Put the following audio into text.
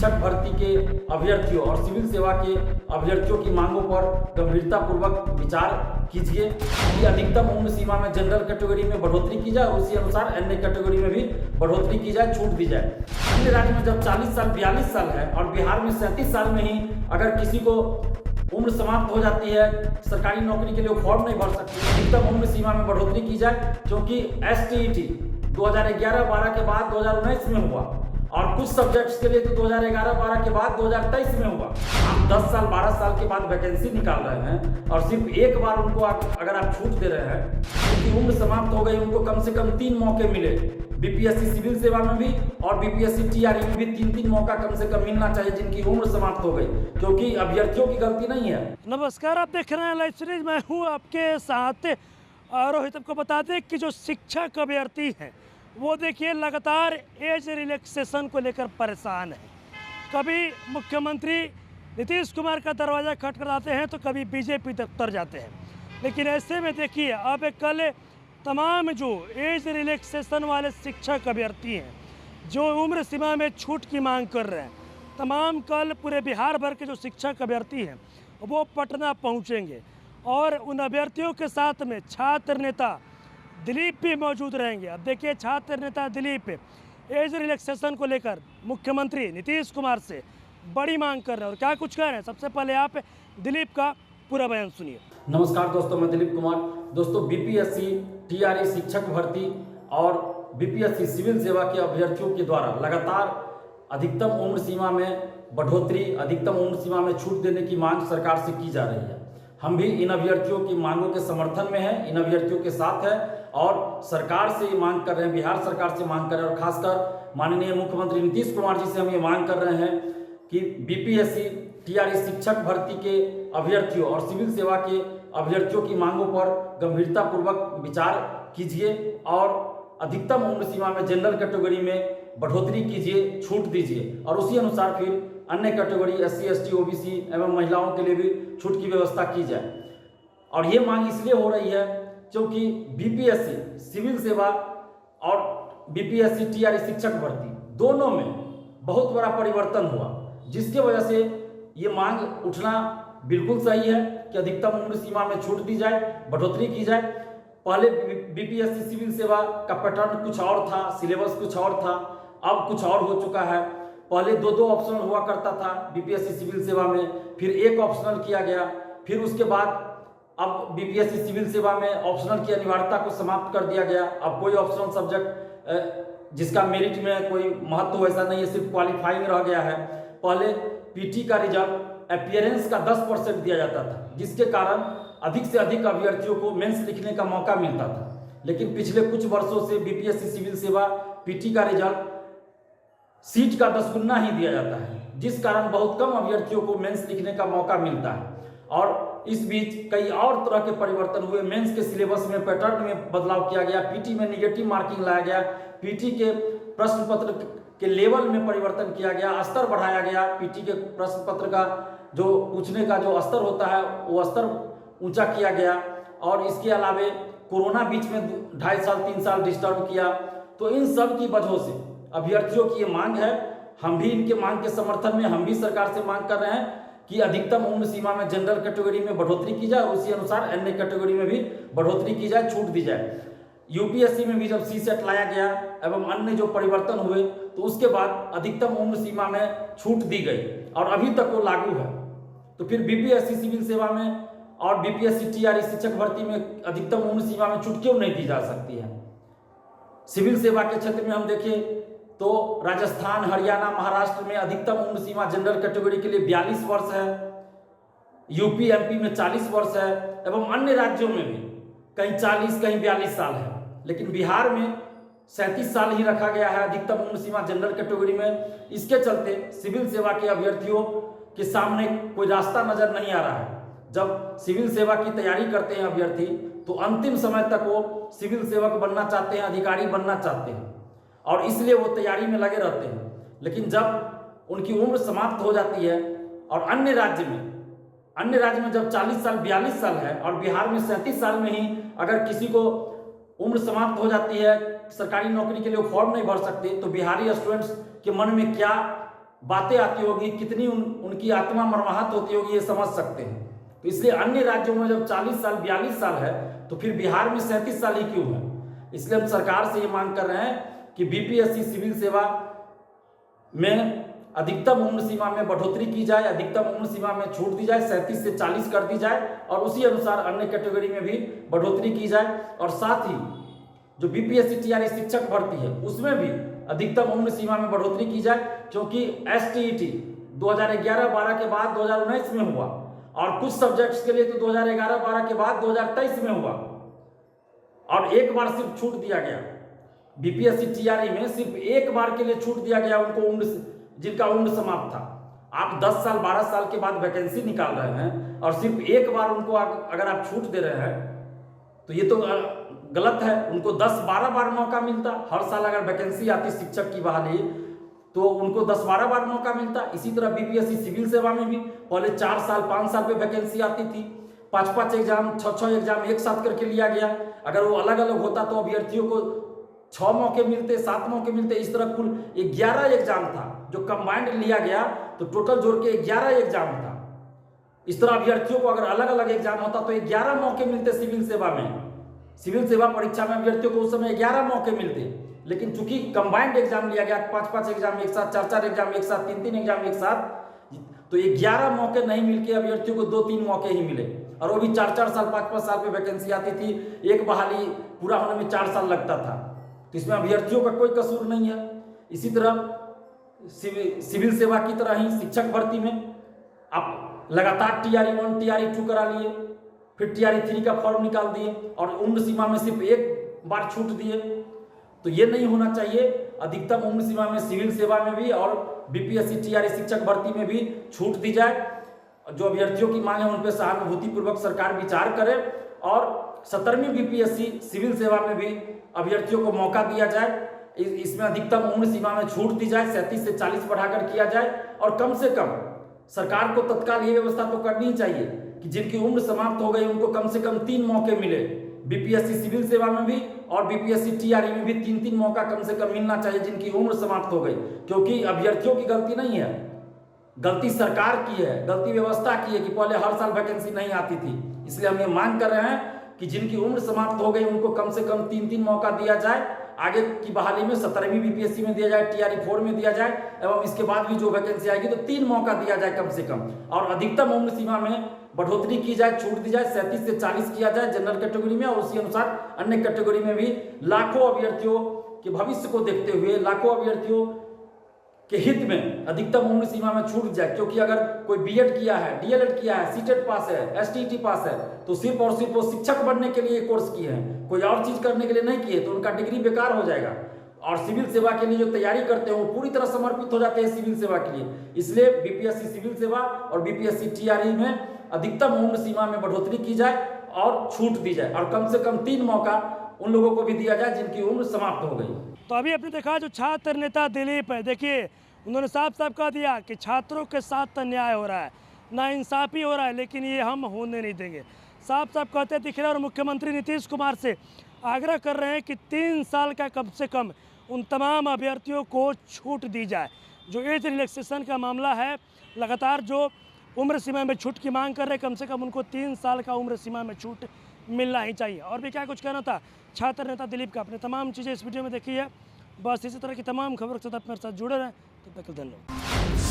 शिक्षक भर्ती के अभ्यर्थियों और सिविल सेवा के अभ्यर्थियों की मांगों पर गंभीरतापूर्वक विचार कीजिए कि अधिकतम उम्र सीमा में जनरल कैटेगरी में बढ़ोतरी की जाए और उसी अनुसार अन्य कैटेगरी में भी बढ़ोतरी की जाए, छूट दी जाए। अन्य राज्य में जब 40 साल 42 साल है और बिहार में 37 साल में ही अगर किसी को उम्र समाप्त हो जाती है, सरकारी नौकरी के लिए फॉर्म नहीं भर सकते, अधिकतम उम्र सीमा में बढ़ोतरी की जाए। क्योंकि STET 2011-12 के बाद 2019 में हुआ और कुछ सब्जेक्ट्स के लिए तो 2011-12 के बाद 2023 में हुआ। हम 10 साल 12 साल के बाद वैकेंसी निकाल रहे हैं और सिर्फ एक बार उनको अगर आप छूट दे रहे हैं, उनकी उम्र समाप्त हो गई, उनको कम से कम 3 मौके मिले, BPSC सिविल सेवा में भी और BPSC TRE में भी 3-3 मौका कम से कम मिलना चाहिए जिनकी उम्र समाप्त हो गई, क्योंकि अभ्यर्थियों की गलती नहीं है। नमस्कार, आप देख रहे हैं लाइव सीरीज, मैं हूँ आपके साथ रोहित। आपको बता दें कि जो शिक्षक अभ्यर्थी हैं वो देखिए लगातार एज रिलैक्सेशन को लेकर परेशान है। कभी मुख्यमंत्री नीतीश कुमार का दरवाज़ा खटखटाते हैं तो कभी BJP दफ्तर जाते हैं। लेकिन ऐसे में देखिए अब कल तमाम जो एज रिलैक्सेशन वाले शिक्षक अभ्यर्थी हैं जो उम्र सीमा में छूट की मांग कर रहे हैं, तमाम कल पूरे बिहार भर के जो शिक्षक अभ्यर्थी हैं वो पटना पहुंचेंगे और उन अभ्यर्थियों के साथ में छात्र नेता दिलीप भी मौजूद रहेंगे। अब देखिए छात्र नेता दिलीप एज रिलैक्सेशन को लेकर मुख्यमंत्री नीतीश कुमार से बड़ी मांग कर रहे हैं और क्या कुछ कह रहे हैं, सबसे पहले आप दिलीप का पूरा बयान सुनिए। नमस्कार दोस्तों, मैं दिलीप कुमार। दोस्तों, BPSC TRE शिक्षक भर्ती और BPSC सिविल सेवा के अभ्यर्थियों के द्वारा लगातार अधिकतम उम्र सीमा में बढ़ोतरी, अधिकतम उम्र सीमा में छूट देने की मांग सरकार से की जा रही है। हम भी इन अभ्यर्थियों की मांगों के समर्थन में हैं, इन अभ्यर्थियों के साथ है और सरकार से ये मांग कर रहे हैं, बिहार सरकार से मांग कर रहे हैं और खासकर माननीय मुख्यमंत्री नीतीश कुमार जी से हम ये मांग कर रहे हैं कि BPSC TRE शिक्षक भर्ती के अभ्यर्थियों और सिविल सेवा के अभ्यर्थियों की मांगों पर गंभीरतापूर्वक विचार कीजिए और अधिकतम उम्र सीमा में जनरल कैटेगरी में बढ़ोतरी कीजिए, छूट दीजिए और उसी अनुसार फिर अन्य कैटेगरी SC ST OBC एवं महिलाओं के लिए भी छूट की व्यवस्था की जाए। और ये मांग इसलिए हो रही है क्योंकि BPSC सिविल सेवा और BPSC TRE शिक्षक भर्ती दोनों में बहुत बड़ा परिवर्तन हुआ, जिसके वजह से ये मांग उठना बिल्कुल सही है कि अधिकतम उम्र सीमा में छूट दी जाए, बढ़ोतरी की जाए। पहले BPSC सिविल सेवा का पैटर्न कुछ और था, सिलेबस कुछ और था, अब कुछ और हो चुका है। पहले 2 ऑप्शनल हुआ करता था BPSC सिविल सेवा में, फिर एक ऑप्शनल किया गया, फिर उसके बाद अब BPSC सिविल सेवा में ऑप्शनल की अनिवार्यता को समाप्त कर दिया गया। अब कोई ऑप्शनल सब्जेक्ट जिसका मेरिट में कोई महत्व वैसा नहीं है, सिर्फ क्वालिफाइंग रह गया है। पहले PT का रिजल्ट अपीयरेंस का 10% दिया जाता था, जिसके कारण अधिक से अधिक अभ्यर्थियों को मेंस लिखने का मौका मिलता था। लेकिन पिछले कुछ वर्षों से BPSC सिविल सेवा PT का रिजल्ट सीट का 10 गुना ही दिया जाता है, जिस कारण बहुत कम अभ्यर्थियों को मेंस लिखने का मौका मिलता है। और इस बीच कई और तरह के परिवर्तन हुए, मेंस के सिलेबस में पैटर्न में बदलाव किया गया, PT में निगेटिव मार्किंग लाया गया, PT के प्रश्न पत्र के लेवल में परिवर्तन किया गया, स्तर बढ़ाया गया, PT के प्रश्न पत्र का जो पूछने का जो स्तर होता है वो स्तर ऊंचा किया गया। और इसके अलावे कोरोना बीच में 2.5 साल 3 साल डिस्टर्ब किया। तो इन सब की वजहों से अभ्यर्थियों की ये मांग है, हम भी इनके मांग के समर्थन में हम भी सरकार से मांग कर रहे हैं कि अधिकतम उम्र सीमा में जनरल कैटेगरी में बढ़ोतरी की जाए, उसी अनुसार अन्य कैटेगरी में भी बढ़ोतरी की जाए, छूट दी जाए। UPSC में भी जब CSET लाया गया एवं अन्य जो परिवर्तन हुए तो उसके बाद अधिकतम उम्र सीमा में छूट दी गई और अभी तक वो लागू है। तो फिर BPSC सिविल सेवा में और BPSC TRE शिक्षक भर्ती में अधिकतम उम्र सीमा में छूट क्यों नहीं दी जा सकती है? सिविल सेवा के क्षेत्र में हम देखें तो राजस्थान, हरियाणा, महाराष्ट्र में अधिकतम उम्र सीमा जनरल कैटेगरी के लिए 42 वर्ष है, UP MP में 40 वर्ष है एवं अन्य राज्यों में भी कहीं 40 कहीं 42 साल है। लेकिन बिहार में 37 साल ही रखा गया है अधिकतम उम्र सीमा जनरल कैटेगरी में। इसके चलते सिविल सेवा के अभ्यर्थियों के सामने कोई रास्ता नजर नहीं आ रहा है। जब सिविल सेवा की तैयारी करते हैं अभ्यर्थी तो अंतिम समय तक वो सिविल सेवक बनना चाहते हैं, अधिकारी बनना चाहते हैं और इसलिए वो तैयारी में लगे रहते हैं। लेकिन जब उनकी उम्र समाप्त हो जाती है और अन्य राज्य में जब 40 साल 42 साल है और बिहार में 37 साल में ही अगर किसी को उम्र समाप्त हो जाती है, सरकारी नौकरी के लिए फॉर्म नहीं भर सकते, तो बिहारी स्टूडेंट्स के मन में क्या बातें आती होगी, कितनी उनकी आत्मा मर्माहत होती होगी, ये समझ सकते हैं। तो इसलिए अन्य राज्यों में जब 40 साल 42 साल है तो फिर बिहार में 37 साल ही क्यों है? इसलिए हम सरकार से ये मांग कर रहे हैं कि बीपीएससी सिविल सेवा में अधिकतम उम्र सीमा में बढ़ोतरी की जाए, अधिकतम उम्र सीमा में छूट दी जाए, 37 से 40 कर दी जाए और उसी अनुसार अन्य कैटेगरी में भी बढ़ोतरी की जाए। और साथ ही जो बीपीएससी टीआरई शिक्षक भर्ती है उसमें भी अधिकतम उम्र सीमा में बढ़ोतरी की जाए, क्योंकि एसटीईटी 2011-12 के बाद 2019 में हुआ और कुछ सब्जेक्ट्स के लिए तो 2011-12 के बाद 2023 में हुआ और एक बार सिर्फ छूट दिया गया। बीपीएससी टीआरई में सिर्फ एक बार के लिए छूट दिया गया उनको, उम्र जिनका उम्र समाप्त था। आप 10 साल 12 साल के बाद वैकेंसी निकाल रहे हैं और सिर्फ एक बार उनको अगर आप छूट दे रहे हैं तो ये तो गलत है। उनको 10-12 बार मौका मिलता, हर साल अगर वैकेंसी आती शिक्षक की बहाली तो उनको 10-12 बार मौका मिलता। इसी तरह बीपीएससी सिविल सेवा में भी पहले 4 साल 5 साल पे वैकेंसी आती थी, 5-5 एग्जाम 6-6 एग्जाम एक साथ करके लिया गया। अगर वो अलग अलग होता तो अभ्यर्थियों को 6 मौके मिलते, 7 मौके मिलते। इस तरह कुल 11 एग्जाम था जो कंबाइंड लिया गया, तो टोटल जोड़ के 11 एग्जाम था। इस तरह अभ्यर्थियों को अगर अलग अलग एग्जाम होता तो 11 मौके मिलते सिविल सेवा में। सिविल सेवा परीक्षा में अभ्यर्थियों को उस समय 11 मौके मिलते, लेकिन चूंकि कंबाइंड एग्जाम लिया गया, 5-5 एग्जाम एक साथ, 4-4 एग्जाम एक साथ, 3-3 एग्जाम एक साथ, तो 11 मौके नहीं मिलके अभ्यर्थियों को 2-3 मौके ही मिले और वो भी 4-4 साल 5-5 साल पे वैकेंसी आती थी। एक बहाली पूरा होने में 4 साल लगता था, तो इसमें अभ्यर्थियों का कोई कसूर नहीं है। इसी तरह सिविल सेवा की तरह ही शिक्षक भर्ती में आप लगातार टीआरई 1 टीआरई 2 करा लिए, फिर टीआरई 3 का फॉर्म निकाल दिए और उम्र सीमा में सिर्फ एक बार छूट दिए, तो ये नहीं होना चाहिए। अधिकतम उम्र सीमा में सिविल सेवा में भी और बीपीएससी टीआरई शिक्षक भर्ती में भी छूट दी जाए। जो अभ्यर्थियों की मांग है उन पर सहानुभूतिपूर्वक सरकार विचार करे और 17वीं बीपीएससी सिविल सेवा में भी अभ्यर्थियों को मौका दिया जाए। इसमें अधिकतम उम्र सीमा में छूट दी जाए, 37 से 40 बढ़ाकर किया जाए और कम से कम सरकार को तत्काल ये व्यवस्था तो करनी ही चाहिए कि जिनकी उम्र समाप्त हो गई उनको कम से कम 3 मौके मिले। बीपीएससी सिविल सेवा में भी और बीपीएससी टीआरई में भी 3-3 मौका कम से कम मिलना चाहिए जिनकी उम्र समाप्त हो गई, क्योंकि अभ्यर्थियों की गलती नहीं है, गलती सरकार की है, गलती व्यवस्था की है कि पहले हर साल वैकेंसी नहीं आती थी। इसलिए हम ये मांग कर रहे हैं कि जिनकी उम्र समाप्त हो गई उनको कम से कम 3-3 मौका दिया जाए। आगे की बहाली में 17वीं बीपीएससी में दिया जाए, टीआरई 4 में दिया जाए एवं इसके बाद भी जो वैकेंसी आएगी तो 3 मौका दिया जाए कम से कम। और अधिकतम उम्र सीमा में बढ़ोतरी की जाए, छूट दी जाए, 37 से 40 किया जाए जनरल कैटेगरी में और उसी अनुसार अन्य कैटेगरी में भी लाखों अभ्यर्थियों के भविष्य को देखते हुए, लाखों अभ्यर्थियों के हित में अधिकतम उम्र सीमा में छूट जाए। क्योंकि अगर कोई बीएड किया है, डीएलएड किया है, सीटेट पास है, एसटीईटी पास है, तो सिर्फ और सिर्फ वो शिक्षक बनने के लिए कोर्स किए हैं, कोई और चीज करने के लिए नहीं किए, तो उनका डिग्री बेकार हो जाएगा। और सिविल सेवा के लिए जो तैयारी करते हैं वो पूरी तरह समर्पित हो जाते हैं सिविल सेवा के लिए। इसलिए बीपीएससी सिविल सेवा और बीपीएससी टीआरई में अधिकतम उम्र सीमा में बढ़ोतरी की जाए और छूट दी जाए और कम से कम 3 मौका उन लोगों को भी दिया जाए जिनकी उम्र समाप्त हो गई। तो अभी आपने देखा जो छात्र नेता दिलीप है, देखिए उन्होंने साफ साफ कह दिया कि छात्रों के साथ अन्याय हो रहा है, नाइंसाफ़ी हो रहा है, लेकिन ये हम होने नहीं देंगे। साफ साफ कहते दिख रहे हैं और मुख्यमंत्री नीतीश कुमार से आग्रह कर रहे हैं कि 3 साल का कम से कम उन तमाम अभ्यर्थियों को छूट दी जाए। जो एज रिलैक्सेशन का मामला है, लगातार जो उम्र सीमा में छूट की मांग कर रहे हैं, कम से कम उनको 3 साल का उम्र सीमा में छूट मिलना ही चाहिए। और भी क्या कुछ कहना था छात्र नेता दिलीप का, अपने तमाम चीज़ें इस वीडियो में देखी है। बस इसी तरह की तमाम खबरों के साथ आप मेरे साथ जुड़े रहें। तब तक धन्यवाद।